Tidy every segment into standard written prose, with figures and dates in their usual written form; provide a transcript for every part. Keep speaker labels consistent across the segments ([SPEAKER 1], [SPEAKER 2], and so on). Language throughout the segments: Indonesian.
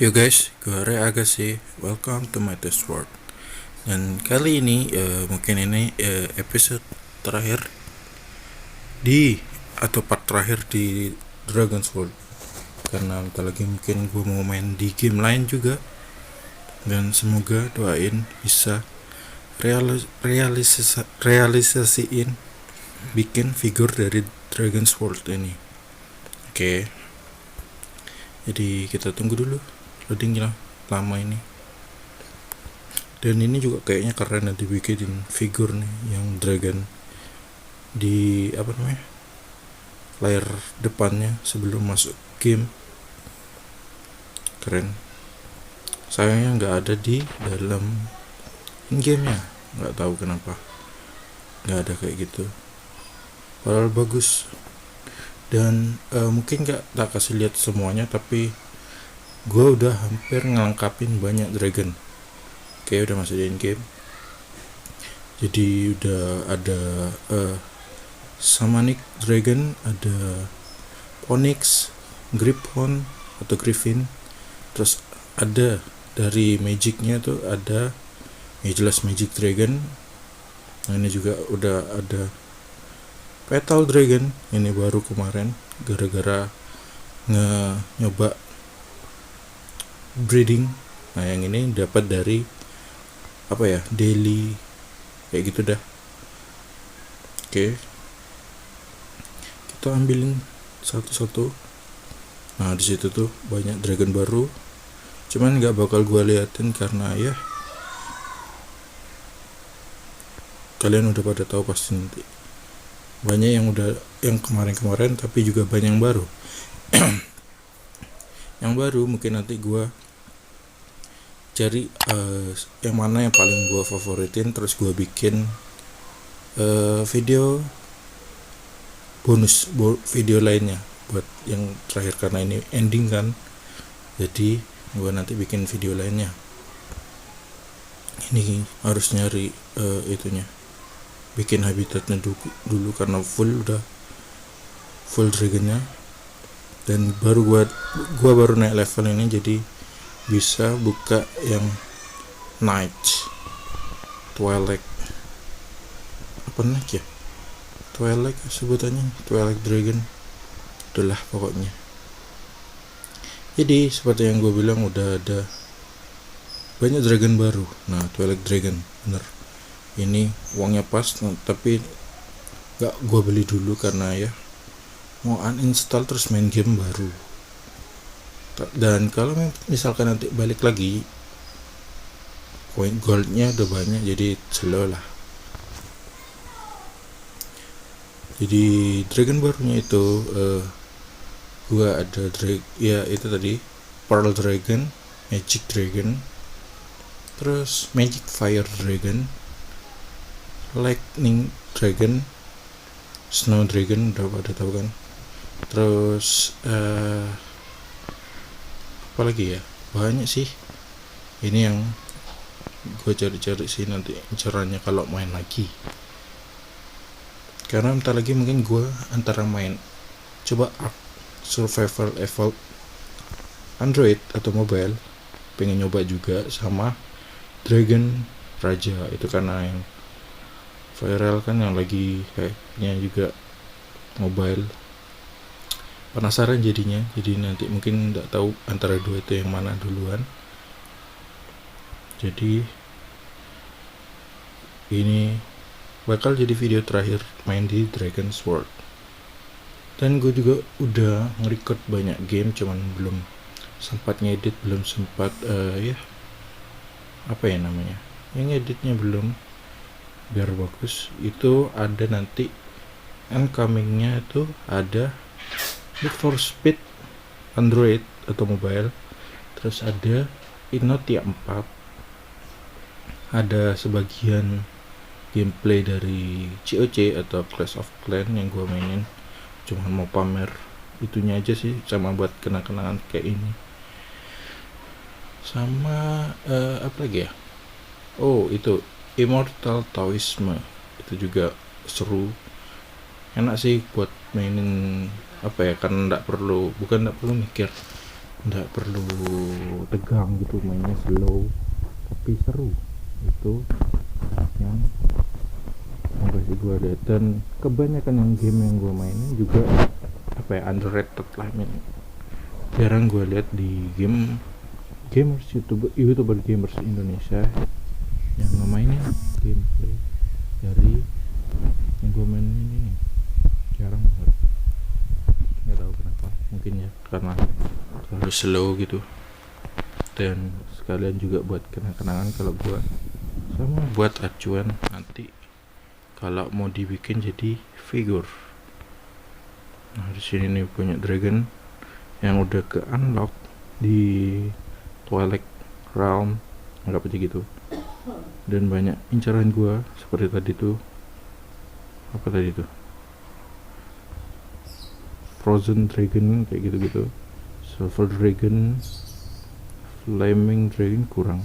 [SPEAKER 1] Yo guys, gue Ray Agassi, welcome to my test world. Dan kali ini mungkin ini episode terakhir atau part terakhir di Dragon's World. Karena bentar lagi mungkin gue mau main di game lain juga. Dan semoga doain bisa realisasiin bikin figur dari Dragon's World ini. Oke. Jadi kita tunggu dulu loadingnya lama ini. Dan ini juga kayaknya keren nanti bikin figur nih yang dragon di layar depannya sebelum masuk game. Keren. Sayangnya nggak ada di dalam in-game nya, nggak tahu kenapa nggak ada kayak gitu, padahal bagus. Dan mungkin tak kasih lihat semuanya, tapi gue udah hampir ngelengkapin banyak dragon. Oke, udah masuk di in-game. Jadi udah ada Shamanic Dragon, ada Onyx, Griffon atau Griffin. Terus ada dari magicnya tuh ada jelas Magic Dragon. Nah, ini juga udah ada Petal Dragon, ini baru kemarin gara-gara nyoba breeding. Nah, yang ini dapat dari daily kayak gitu dah. Oke, kita ambilin satu-satu. Nah, di situ tuh banyak dragon baru, cuman nggak bakal gua liatin karena ya kalian udah pada tahu pasti nanti. Banyak yang kemarin tapi juga banyak yang baru. Yang baru mungkin nanti gue cari yang mana yang paling gue favoritin, terus gue bikin video bonus video lainnya buat yang terakhir, karena ini ending kan. Jadi gue nanti bikin video lainnya. Ini harus nyari itunya, bikin habitatnya dulu karena udah full dragonnya. Dan gua baru naik level ini, jadi bisa buka yang night twilight twilight sebutannya, twilight dragon itulah pokoknya. Jadi seperti yang gue bilang, udah ada banyak dragon baru. Nah, twilight dragon bener, ini uangnya pas, tapi gak gue beli dulu karena ya mau uninstall terus main game baru. Dan kalau misalkan nanti balik lagi, koin goldnya udah banyak, jadi slow lah. Jadi dragon barunya itu gua ada itu tadi Pearl Dragon, Magic Dragon, terus Magic Fire Dragon, Lightning Dragon, Snow Dragon, udah pada tahu kan. Terus apa lagi ya, banyak sih. Ini yang gue cari-cari sih nanti caranya kalau main lagi, karena bentar lagi mungkin gue antara main coba survival evolved Android atau mobile, pengen nyoba juga sama Dragon Raja itu, karena yang viral kan, yang lagi kayaknya juga mobile. Penasaran jadinya, jadi nanti mungkin nggak tahu antara dua itu yang mana duluan. Jadi ini bakal jadi video terakhir main di Dragon's World. Dan gue juga udah nge-record banyak game, cuman belum sempat ngedit, belum sempat yang ngeditnya belum biar bagus. Itu ada nanti incomingnya itu ada Need for Speed Android atau mobile, terus ada Inotia 4, ada sebagian gameplay dari COC atau Clash of Clans yang gue mainin, cuman mau pamer itunya aja sih, sama buat kenang-kenangan kayak ini. Sama apa lagi ya, itu Immortal Taoisme, itu juga seru, enak sih buat mainin karena bukan nggak perlu mikir, nggak perlu tegang gitu, mainnya slow tapi seru. Itu yang versi gue lihat, dan kebanyakan yang game yang gue mainin juga underrated lah, jarang gue lihat di youtuber gamers Indonesia yang ngemainin gameplay dari yang gue mainin ini, jarang banget. Nggak tahu kenapa, mungkin ya karena terlalu slow gitu, dan sekalian juga buat kenang-kenangan kalau gue, sama buat acuan nanti kalau mau dibikin jadi figur. Nah di sini nih banyak dragon yang udah ke unlock di Twilight Realm, anggap aja gitu, dan banyak incaran gue seperti tadi tuh, Frozen Dragon kayak gitu-gitu, Silver Dragon, Flaming Dragon kurang.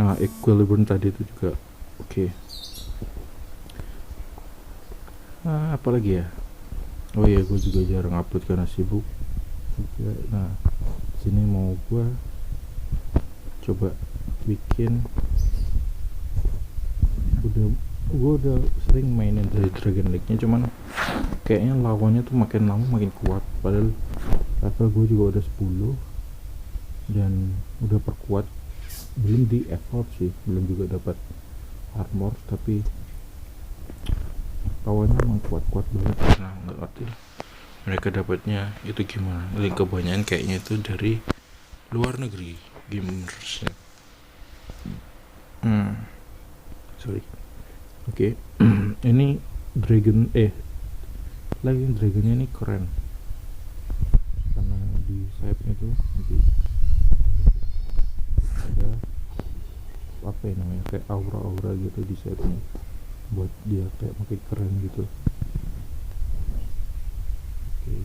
[SPEAKER 1] Nah Equilibrium tadi itu juga oke. Nah apalagi ya, oh iya gue juga jarang upload karena sibuk juga. Nah sini mau gue coba bikin, gue udah sering mainin dari Dragon League nya, cuman kayaknya lawannya tuh makin lama makin kuat, padahal level gue juga udah 10 dan udah perkuat, belum di evolve sih, belum juga dapat armor, tapi lawannya emang kuat-kuat banget. Nah nggak ngerti mereka dapatnya itu gimana, kebanyakan kayaknya itu dari luar negeri gamers ya. Sorry. Oke. Ini dragonnya ini keren karena di sayapnya tuh nanti ada namanya kayak aura gitu di sayapnya, buat dia kayak makin keren gitu. Oke.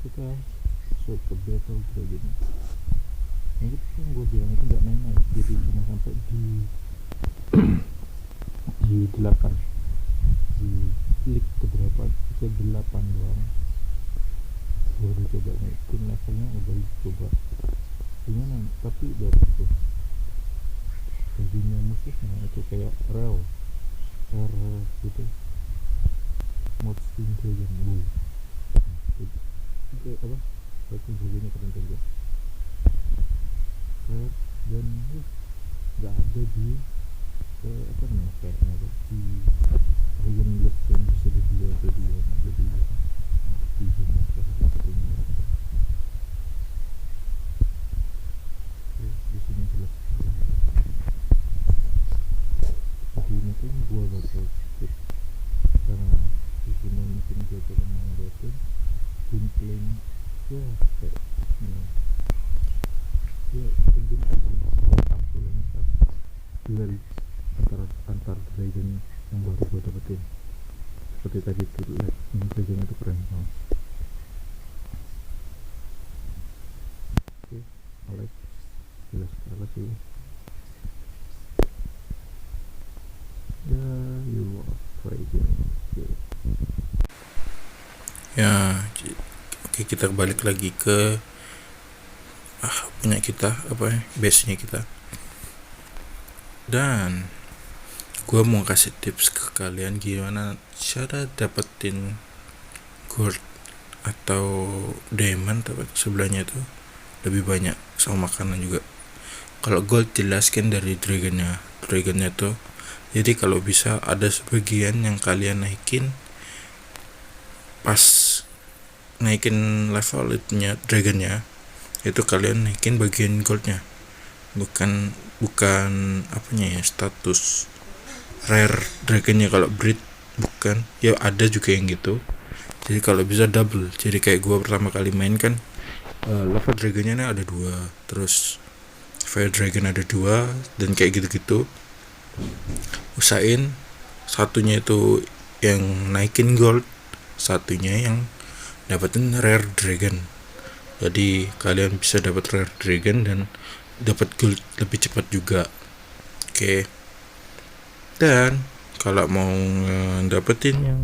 [SPEAKER 1] Kita masuk ke battle dragon. Yang itu yang gue bilang itu nggak naik, jadi cuma sampai di 8, di klik ke 8 doang. Gue udah coba naikin levelnya, udah coba gimana, tapi dari itu bajunya musuhnya itu kayak rare gitu, mod Steam Dragon. Kayak Steam Dragonnya keren juga, rare, dan nggak ada di kayaknya di Dragon List yang bisa dibeli atau jadi di sini satunya. Di sini jelas. Jadi mungkin gua bakal skip karena di sini mungkin gua coba ngeliatin gameplay ya kayak mungkin tampilannya sama duel antar dragon yang baru gua dapetin, seperti tadi tuh dragon itu keren banget. Oke, alright, jelas sekali sih ya, you are dragon. Ya oke, kita balik lagi ke punya kita base nya kita, dan gue mau kasih tips ke kalian gimana cara dapetin gold atau diamond sebelahnya itu lebih banyak sama makanan juga. Kalau gold jelaskan dari dragonnya tuh, jadi kalau bisa ada sebagian yang kalian naikin pas naikin level itunya dragonnya, itu kalian naikin bagian goldnya, bukan status rare dragonnya. Kalau breed bukan, ya ada juga yang gitu. Jadi kalau bisa double, jadi kayak gua pertama kali main kan level dragonnya ada 2, terus fire dragon ada 2, dan kayak gitu-gitu. Usahain satunya itu yang naikin gold, satunya yang dapetin rare dragon. Jadi kalian bisa dapat rare dragon dan dapat gold lebih cepat juga. Oke. Dan kalau mau dapetin yang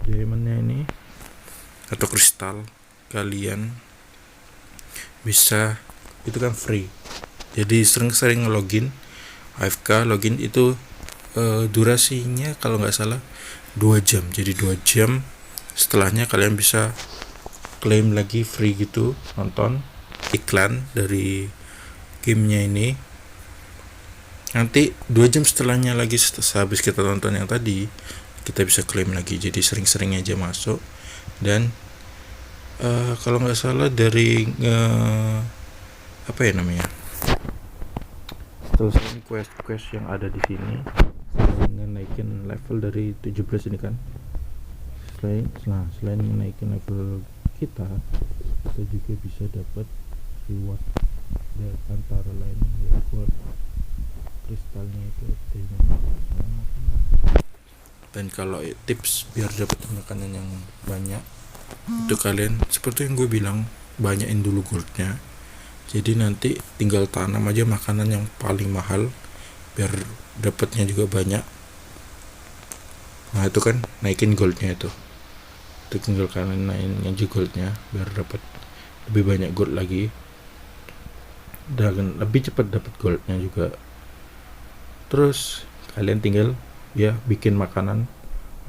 [SPEAKER 1] diamondnya ini atau kristal, kalian bisa, itu kan free, jadi sering-sering login AFK. Login itu durasinya kalau nggak salah 2 jam, jadi 2 jam setelahnya kalian bisa claim lagi free gitu, nonton iklan dari gamenya ini. Nanti 2 jam setelahnya lagi, sehabis kita tonton yang tadi, kita bisa claim lagi. Jadi sering-sering aja masuk. Dan kalau nggak salah dari apa ya namanya, setelah ini quest yang ada di sini, selain naikin level dari 17 ini kan, selain naikin level kita juga bisa dapat reward dari antara lain reward kristalnya itu diamond sama makanan. Dan kalau tips biar dapat makanan yang banyak, itu kalian seperti yang gue bilang, banyakin dulu goldnya. Jadi nanti tinggal tanam aja makanan yang paling mahal biar dapatnya juga banyak. Nah itu kan naikin goldnya itu tinggal kalian naikin aja goldnya biar dapat lebih banyak gold lagi, dan lebih cepat dapat goldnya juga. Terus kalian tinggal ya bikin makanan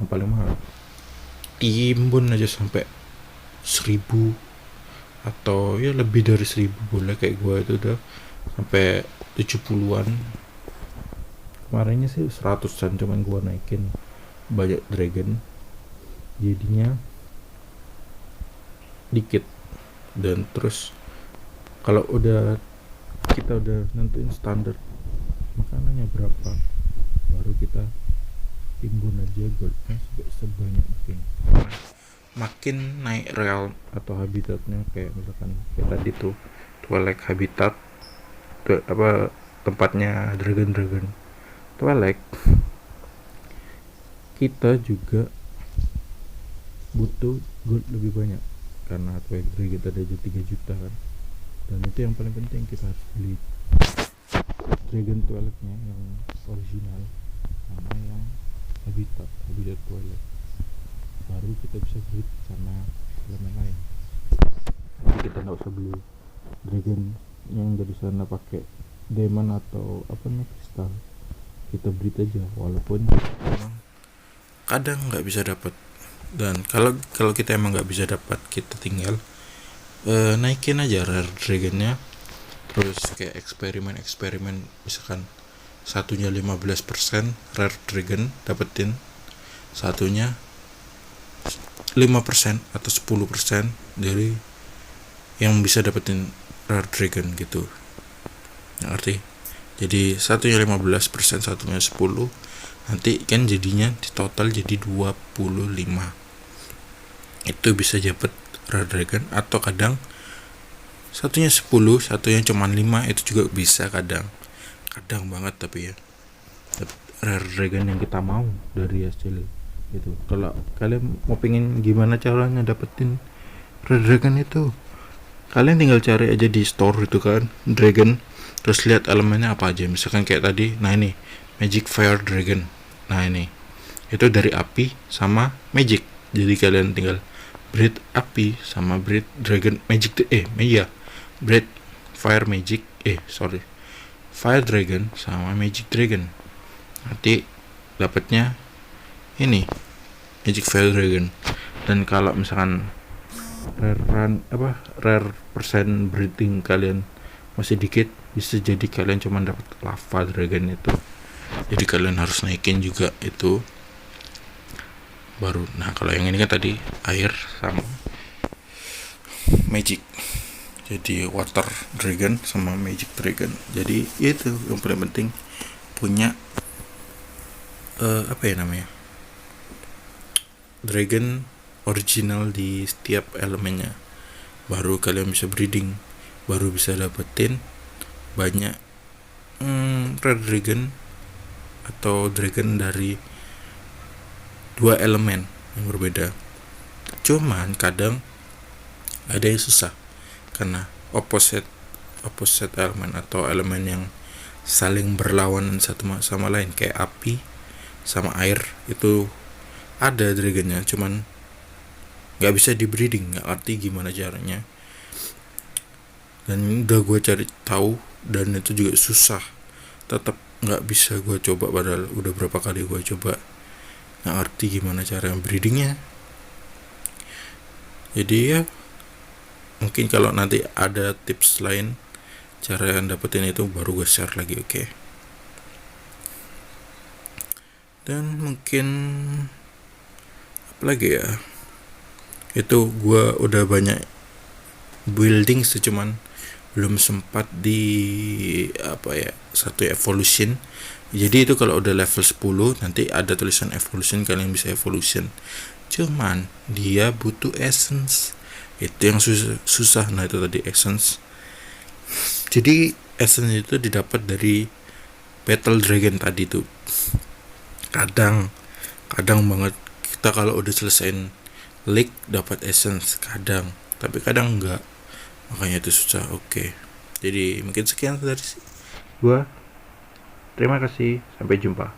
[SPEAKER 1] yang paling mahal, timbun aja sampai 1000 atau ya lebih dari 1000 boleh. Kayak gue itu udah sampai 70-an, kemarinnya sih 100-an, cuman gue naikin banyak dragon jadinya dikit. Dan terus kalau kita udah nentuin standar makanannya berapa, baru kita timbun aja goldnya sebanyak mungkin. Makin naik realm atau habitatnya, kayak misalkan kayak tadi tuh Twilight habitat tempatnya dragon Twilight, kita juga butuh gold lebih banyak karena Twilight Dragon ada 3 juta kan. Dan itu yang paling penting, kita harus beli Dragon Twilightnya yang original sama yang habitat Twilight, baru kita bisa breed sama elemen lain. Jadi kita nggak usah beli dragon yang dari sana pakai diamond atau apa namanya kristal, kita breed aja, walaupun memang kadang nggak bisa dapat. Dan kalau kita emang nggak bisa dapat, kita tinggal naikin aja rare dragonnya. Terus kayak eksperimen misalkan satunya 15% rare dragon, dapetin satunya 5% atau 10% dari yang bisa dapetin rare dragon gitu, ngerti? Jadi satunya 15%, satunya 10, nanti kan jadinya di total jadi 25. Itu bisa dapat rare dragon, atau kadang satunya 10, satunya cuma 5, itu juga bisa kadang banget. Tapi ya rare dragon yang kita mau dari hasil itu. Kalau kalian mau pengen gimana caranya dapetin rare dragon itu, kalian tinggal cari aja di store itu kan dragon, terus lihat elemennya apa aja. Misalkan kayak tadi, nah ini magic fire dragon, nah ini itu dari api sama magic, jadi kalian tinggal breed api sama breed dragon magic breed fire magic fire dragon sama magic dragon, nanti dapatnya ini magic fire dragon. Dan kalau misalkan rare persen breeding kalian masih dikit, bisa jadi kalian cuma dapat lava dragon itu, jadi kalian harus naikin juga itu baru. Nah kalau yang ini kan tadi air sama magic, jadi water dragon sama magic dragon. Jadi itu yang paling penting, punya dragon original di setiap elemennya, baru kalian bisa breeding, baru bisa dapetin banyak rare dragon atau dragon dari 2 elemen yang berbeda. Cuman kadang ada yang susah karena opposite elemen atau elemen yang saling berlawanan satu sama lain, kayak api sama air itu ada dragonnya, cuman nggak bisa di breeding, nggak ngerti gimana caranya. Dan udah gue cari tahu dan itu juga susah, tetap nggak bisa gue coba, padahal udah berapa kali gue coba, nggak ngerti gimana cara breedingnya. Jadi ya mungkin kalau nanti ada tips lain cara yang dapetin itu baru gue share lagi, oke? Dan mungkin apa lagi ya, itu gue udah banyak building sih, cuman belum sempat di apa ya, satu evolution. Jadi itu kalau udah level 10 nanti ada tulisan evolution, kalian bisa evolution, cuman dia butuh essence, itu yang susah. Nah itu tadi essence. Jadi essence itu didapat dari battle dragon tadi tuh. Kadang banget kita kalau udah selesaiin league dapat essence, kadang, tapi kadang enggak, makanya itu susah. Oke, jadi mungkin sekian dari gua. Terima kasih, sampai jumpa.